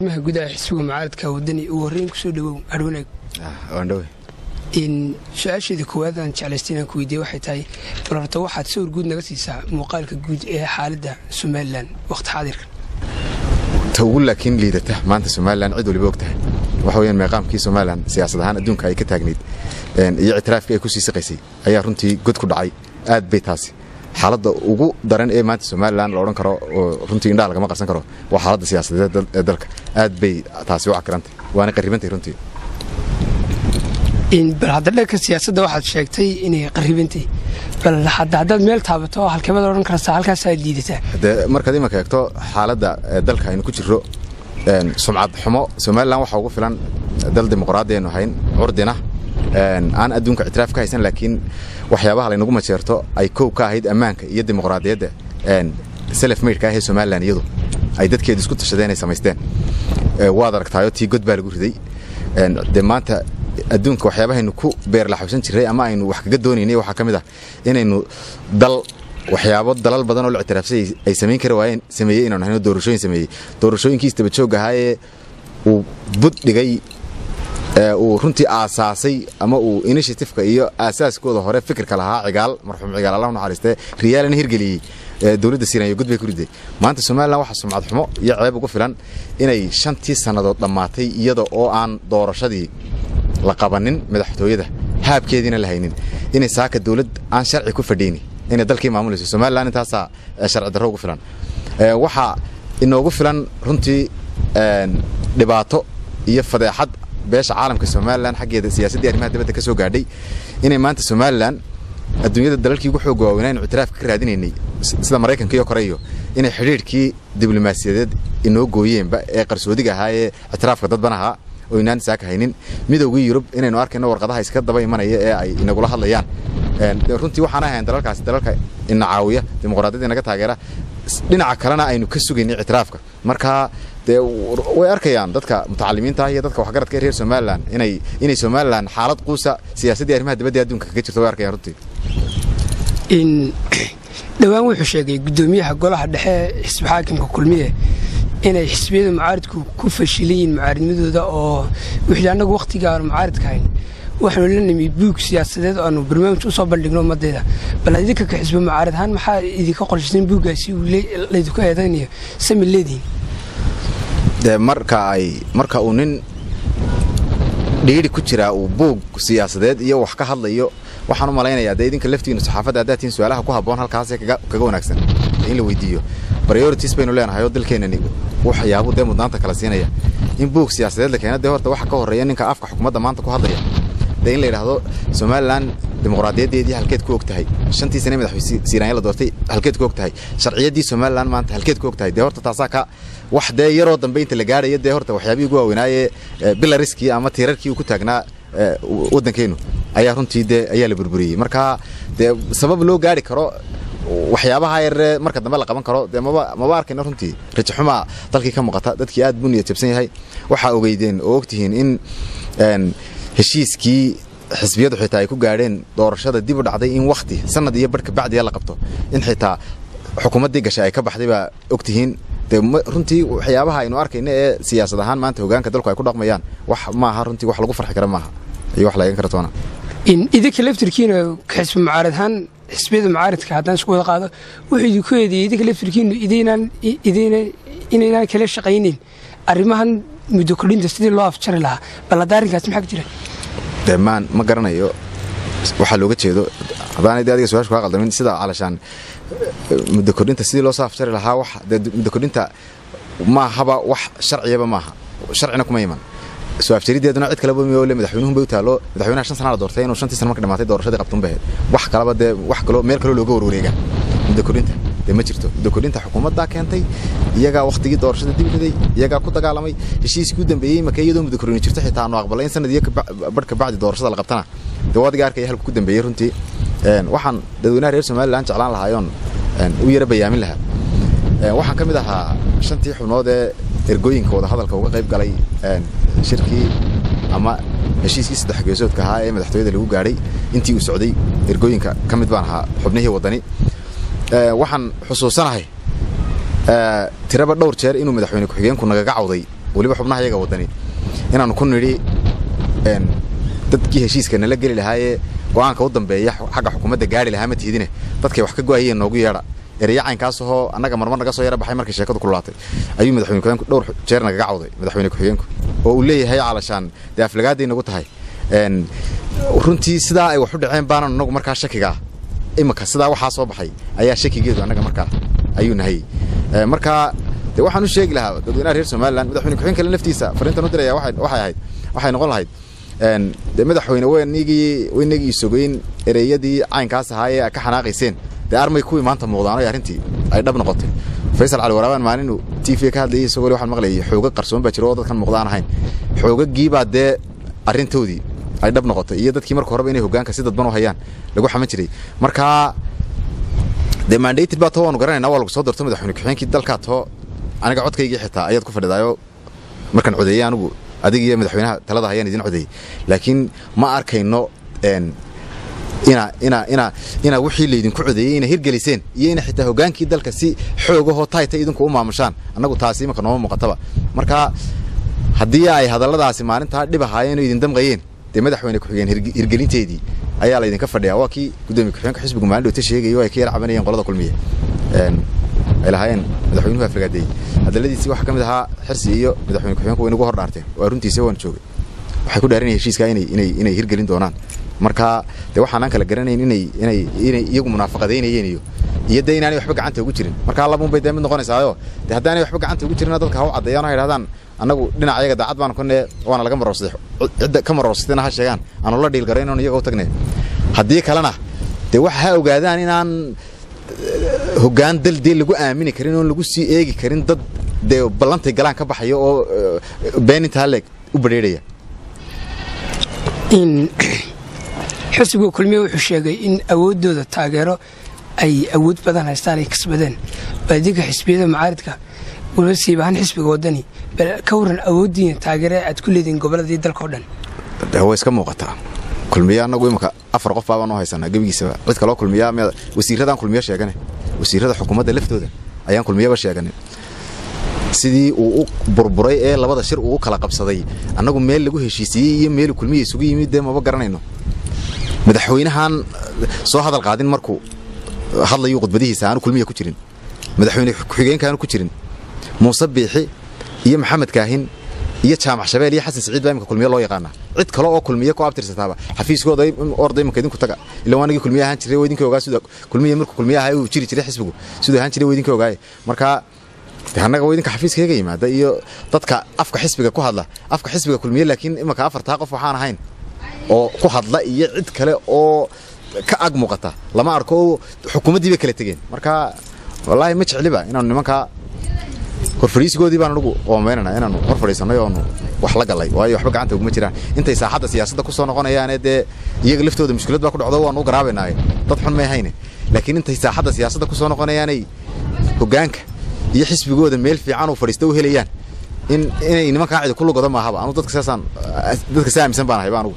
ما gudaha xisbiga mucaaradka wadani uu horreyn ku soo dhawow hadhownaag waandhawe in su'aasheeda koowaad aan jeclaysteen ku weydiiyay waxay tahay bararto waxaad sawir guud naga siisaa muuqaalka guud ee xaaladda Soomaaliland waqti xaadirka tawul laakiin liidata maanta Soomaaliland cid waliba ogtahay waxa weeyaan meeqaamkii Soomaaliland siyaasad ahaan adduunka ay ka taagneed iyo ictiraafka ay ku sii saqaysay ayaa runtii god ku dhacay aad bay taasi xaaladda ugu daran ee maanta Soomaaliland la oran karo oo runtii indhaha laga qarsan karo waa xaaladda siyaasadeed ee dalka aad bay taasi u cakrantay waana qaribantay runtii in barhadalka siyaasadda waxaad sheegtay inay qaribantay bal hadda meel taabato halkeebada oran kartaa halkaas ay liidataa markaad imaka eegto xaaladda dalka aynu ku jirro sumcad xumo Soomaaliland waxa ugu filan dal dimuqraadi ah ahayn curdina aan adduunka ictiraaf ka haysan laakiin waxyaabaha la inagu majeerto ay koob ka ahayd ammaanka iyo dimuqraadiyadda self made ka ah Soomaaliland iyadu ay dadkeedu isku tashadeen ay sameysteen waad aragtaayo tii god baa lagu riday maanta adduunka waxyaabaha ku beer la xabsan jiray ama aynu wax kaga doonaynay waxa kamid ah inaynu dal waxyaabo dalal badan oo la ictiraafsay ay sameyn kara waayeen sameeyay inaan hayno doorashooyinkiisa daba joog ahaayee uu bud dhigay uu runtii aasaasay ama uu initiative-ka iyo aasaaskooda hore fikirka lahaa cigaal marxuum cigaal Allah naxariistay riyaalna hirgeliyay dawladda Siinayo gudbay ku riday maanta Soomaaliland waxa sumcad xumo iyo ceeb ugu filan inay 5 sanadood dhamaatay iyada oo aan doorashadii la qabanin madaxtooyada haabkeedina la haynin inay saaka dawlad aan sharci ku fadhiyeen inay dalkii maamulayso Soomaaliland intaas sharci darro ugu filan waxa inoogu filan runtii dhibaato iyo fadeexad beesha caalamka Soomaaliland xageeda siyaasadda arrimaha dibadda ka soo gaadhay inay maanta Soomaaliland adduunyada dalalkii ugu xoog waaweyn ictiraaf ka raadinaynay sida Mareykanka iyo Koreeyo inay xiriirkii diblomaasiyadeed inoo gooyeenba ee qarsoodiga ahaa ee ictiraafka dad banaha oo inaan saaka haynin midowga Yurub inaynu arkayno warqadaha iska daba imanaya ee ay inagula hadlayaan runtii waxaan ahayn dalalkaasi dalalka in caawiya dimuqraadiyadda naga taageera dhinaca kalena aynu ka sugaynay ictiraafka marka way arkayaan dadka mutacallimiinta iyo dadka waxgaradka reer Soomaaliland inay Soomaaliland xaalad quusa siyaasadda arrimaha dibadda adduunka kaga jirto way arkayaan runtii in dhawaan wuxuu sheegay gudoomiyaha golaha dhexe xisbi xaakimka kulmiye inay xisbiyada mucaaradku ku fashiliyeen mucaaradnimadooda oo wixii anagu waqtiga mucaaradka hayn waxaanu la nimay buug siyaasadeed oo aanu barnaamij u soo bandhigno madeeda bal idinka ka xisbi mucaarad ahaan maxaa idinka qorshaysan buugaasi uu leeyahay ku eedaynayo samileedii marka uu nin dhiiri ku jira uu buug siyaasadeed iyo wax ka hadlayo waxaan u maleynayaa idinka laftiina saxaafadda adaatiin su'aalaha ku haboon halkaas kaga wanaagsan in la weydiiyo priorities baynu leenahay oo dalkeenani waxyaabo mudnaanta kala siinaya in buug siyaasadeed la keenay horta waxa ka horeeya ninka afka xukuumadda maanta ku hadlaya in la yiraahdo Soomaaliland dimuqraadiyadeedii halkeed ku ogtahay 5 sano madaxweyne Siinayo la doortay halkeed ku ogtahay sharciyadii Soomaaliland maanta halkeed ku ogtahay horta taasa ka wax yaroo dambe inta la gaaray horta waxyaabihii ugu waaweynaaye bilariski ama tiirarkii ku taagnaa wadankeenu ayaa runtii ayaa la burburiyay marka sabab loo gaari karo waxyaabaha yar marka dambe la qaban karo ma arkayna runtii rajo xuma dalkii ka muuqata dadkii aad buu niyad jabsan yahay waxa ogeydeen oo ogtihiin in heshiiskii xisbiyadu xitaa ay ku gaadheen doorashada dib u dhacday in waqti sanad iyo barka bacdi la qabto in xitaa xukuumaddii gashay ay ka baxday baa ogtihiin runtii waxyaabaha aynu arkayna ee siyaasad ahaan maanta hogaanka dalku ay ku dhaqmayaan wax ma aha runtii wax lagu farxi karo maaha iyo wax laga kartoona in idinka laftirkiina xisbi mucaarad ahaan xisbiyada mucaaradka haddaan isku wada qaado wuxuu idinku eedeeyay idinka laftirkiina inaynan kala shaqaynin arrimahan muddo kordhinta sidii loo afjari lahaa bal daarinkaas maxaa ka jira deemaan ma garanayo waxa looga jeedo hadaan adiga su'aasha ka qaldamin sida calashaan muddo kordhinta sidii loo soo afjari lahaa wax muddo kordhinta ma haba wax sharciyaba maaha sharcina kuma iman soo afjarideeduna cid kale boomiyo le madaxweynuhu bay u taalo madaxweynaha 5 sano la doortay inuu 5 sano marka dhamaatay doorashadii qabtan baheed wax kalaba wax kale meel kale looga warwareega muddo kordhinta ma jirto muddo kordhinta xukuumadda keentay iyaga waqtigii doorashada dib riday iyaga ku dagaalamay heshiiskii u dambeeyay markay iyadoo muddo kordhin jirto xitaa aanu aqbalay in sanad iyo barka bacdi doorashada la qabtana wadiga arkay halka ku dambeeyay runtii waxaan dadweynaha reer Soomaaliland jeclaan lahaayoon u yara bayaamin lahaa waxaan kamid ahaa 5 xubnood ee ergooyinka wada hadalka uga qayb galay shirkii ama heshiiskii saddex geesoodka ahaa ee madaxtooyada lagu gaaray intii uu socday ergooyinka kamid baan ahaa xubnihii wadani waxaan xusuusanahay tiraba dhowr jeer inuu madaxweyne ku xigeenku naga cawday waliba xubnaha iyaga wadani inaanu ku nidhi dadkii heshiiska nala geli lahaayee go'aanka u dambeeya xagga xukuumadda gaari lahaa ma tiidine dadkay wax ka go'ayeen noogu yeedha ereya caynkaasoo annaga marmar naga soo yara baxay markii sheekadu kululaatay ayuu madaxweyne ku-xigeenku dhowr jeer nagaga cawday madaxweyne ku-xigeenku oo uu leeyahay calashaan dee aflagaaday nagu tahay runtii sidaa ay wax u dhaceen baanan anagu markaa shakigaa imika sidaa waxaa soo baxay ayaa shakigeedu annaga markaa ayuu nahay markaa dee waxaan u sheegi lahaa dadweynaha reer somaliland madaxweyne ku-xigeen kale naftiisa fariintan u diraya waxay noqon lahayd dee madaxweyne waynagii sogeyn ereyadii caynkaas ahaa ee ka xanaaqayseen dee armay kuwii maanta muuqdaano arrintii ay dhab noqotay faysal cali waraabaan maalinu TV ka hadlayay isagoo waxaan maqlayay xooga qarsoon baa jiro oo dadkan muuqdaan ahayn xoogagii baa dee arrintoodii ay dhab noqotay iyo dadkii marka horeba inay hoggaanka si dadban u hayaan lagu xaman jiray markaa dee mandated baa too waanu garanaynaa waa lagu soo doorto madaxweyne ku-xigeenkii dalkaa too aniga codkaygii xitaa ayaad ku fadhidaayo markaan codeeyey anigu adiga iyo madaxweynaha talada hayaan idin codeeyey laakiin ma arkayno ina wixii laydinku codeeyey ina hirgeliseen iyo ina xitaa hoggaankii dalka si xoogahoo tayta idinku u maamushaan annagu taasi imaka nooma muuqataba marka haddii ay hadalladaasi maalintaa dhib ahaayeen oo idin damqayeen dee madaxweyne ku-xigeen hirgelinteedii ayaa laydinka fadhiyaa waa kii gudoomiye ku-xigeenka xisbiga maalin dhowta sheegay oo ay ka yar cabanayeen qolada kulmiye ay lahaayeen madaxweynuhu aflagaadeeyey hadalladiisii waxaa ka mid ahaa xirsi iyo madaxweyne ku-xigeenku way nagu hor dhaarteen waa runtiisa waan joogay waxay ku dhaarinayeen heshiiskaa inay hirgelin doonaan marka dee waxaanaan kala garanayn inay iyagu munaafaqadaynayeen iyo dee inaanay waxba gacanta ugu jirin markaa labuun bay dee mid noqonaysaayo dee haddaanay waxba gacanta ugu jirin dadka ha u caddeeyaan oo idhahdaan annagu dhinaca iyaga daacad baan kunne waana laga maroorsaday cidda ka maroorsatayna ha sheegaan aanu la dhiil garayn oon iyaga u tagnay haddii kalena dee waxa ha ogaadaan inaan hoggaan dal dee lagu aamini karin oon lagu sii eegi karin dad dee ballantay galaan ka baxaya oo beenintaa leeg u badheeraya xisbiga kulmiye wuxuu sheegay in awooddooda taageero ay awood badan haystaan ay kasbadeen baadinka xisbiyada mucaaridka waliba siibahaan xisbiga wadani ka waran awooddiina taageere aad ku leediin gobolladii dalka oo dhan way iska muuqataa kulmiye annagu imika 4 qof baan u haysanaa gabigiisaba cid kaloo kulmiya wasiiradaan kulmiye sheegane wasiirada xukuumadda laftooda ayaan kulmiyaba sheeganay sidii uu u burburay ee labada shir uu kala qabsaday annagu meel lagu heshiisiyey iyo meel kulmiye isugu yimid dee maba garanayno madaxweynahan soo hadal qaadin markuu hadlayo qodbadihiisa aanu kulmiye ku jirin madaxweyne ku-xigeenka aanu ku jirin muuse biixi iyo maxamed kaahin iyo jaamac shabeel iyo xasan saciid baa imika kulmiye loo yaqaana cid kale oo kulmiye ku abtirsataaba xafiiskooda orday imika idinku taga ilaa waanagii kulmiye ahaan jiray idinka ogaa sida kulmiye markuu kulmiye ahaa uu jiri jiray xisbigu sidoo ahaan jiray idinka ogaay marka annaga idinka xafiiskayga yimaada iyo dadka afka xisbiga ku hadla afka xisbiga kulmiye laakiin imika 4 qof waxaan ahayn oo ku hadla iyo cid kale oo ka ag muuqata lama arko xukuumaddii bay kala tageen marka wallaahi ma jecliba inaanu nimanka horfariisigoodii baan anugu oomeynana inaanu hor fadhiisanay oonu wax la galay waayo waxba gacanta uguma jiraan intay saaxadda siyaasadda ku soo noqonayaane dee iyaga laftooda mushkilad baa ku dhacdo waanu u garaabaynaaye dad xun may hayne laakiin intay saaxadda siyaasadda ku soo noqonayaanay hoggaanka iyo xisbigooda meel fiican uu fadhiisto u helayaan inay nimankaa cidi ku lugodo maahaba anu dadka saa aaminsan baan ahay baa anugu